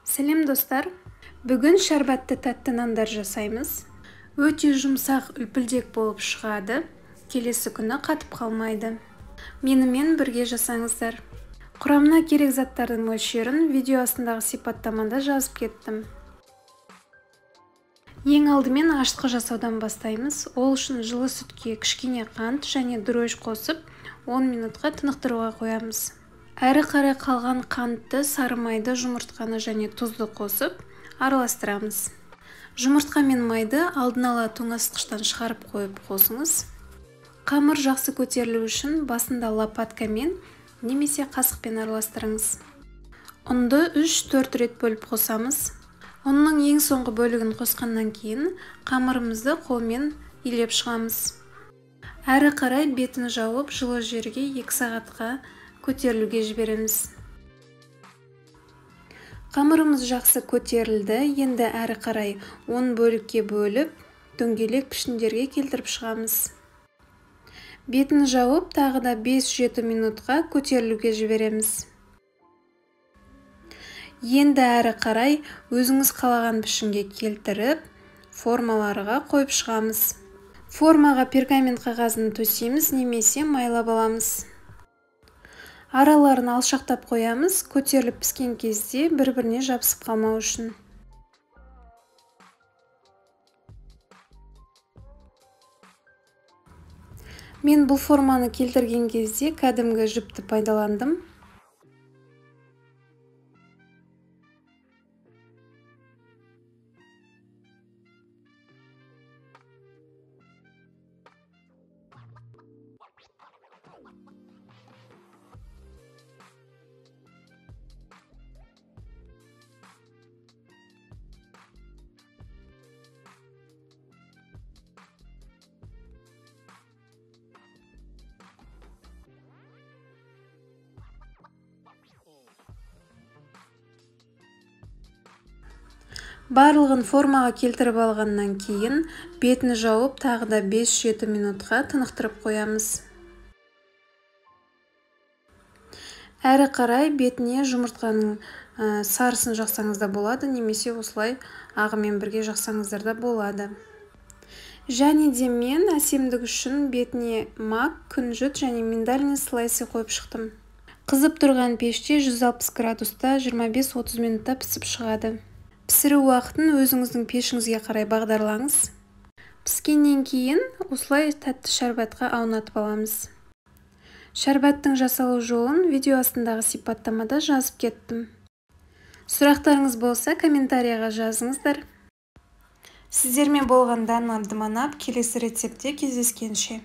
Сәлем достар, бүгін шәрбәтті тәтті нандар жасаймыз. Өте жұмсақ үлпілдек болып шығады, келесі күні қатып қалмайды. Менімен бірге жасаңыздар. Құрамына керек заттардың мөлшерін видео астындағы сипаттамада жазып кеттім. Ең алдымен ашытқы жасаудан бастаймыз. Ол үшін жылы сүтке кішкене қант және дрожь қосып 10 минутқа тынықтыруға қоямыз. Әрі қарай қалған қантты, сары майды, жұмыртқаны және тұзды қосып араластырамыз. Жұмыртқа мен майды алдын ала тоңазытқыштан шығарып қойып қосыңыз. Қамыр жақсы көтерілу үшін басында лопаткамен немесе қасықпен араластырыңыз. Ұнды 3-4 рет бөліп қосамыз. Ұнның ең соңғы бөлігін қосқаннан кейін қамырымызды қолмен илеп шығамыз. Әрі қарай бетін жауып, жылы жерге 2 сағатқа көтерілуге жібереміз. Қамырымыз жақсы көтерілді. Енді әрі қарай 10 бөлікке бөліп, дөңгелек пішіндерге келтіріп шығамыз. Бетін жауып, тағы да 5-7 минутқа көтерілуге жібереміз. Енді әрі қарай өзіңіз қалаған пішінге келтіріп, формаларға қойып шығамыз. Формаға пергамент қағазын төсейміз немесе майлап аламыз. Араларын алшақтап қоямыз, көтеріліп піскен кезде бір-біріне жабысып қалмау үшін. Мен бұл форманы келтірген кезде кәдімгі жіпті пайдаландым. Барлығын формаға келтіріп алғаннан кейін бетін жауып, тағы да 5-7 минутқа тынықтырып қоямыз. Әрі қарай бетіне жұмыртқаның сарысын жақсаңыз да болады, немесе осылай ағымен бірге жақсаңыздар да болады. Және де мен әсемдік үшін бетіне мак, күнжіт және миндальный слайсы қойып шықтым. Қызып тұрған пеште 160 градуста 25-30 минутта пісіп шығады. Пісіру уақытын өзіңіздің пешіңізге қарай бағдарлаңыз. Піскеннен кейін осылай тәтті шәрбәтқа аунатып аламыз. Шәрбәттің жасалу жолын видео астындағы сипаттамада жазып кеттім. Сұрақтарыңыз болса, комментарияға жазыңыздар. Сіздермен болған Дана Абдыманап, келесі рецептте кездескенше.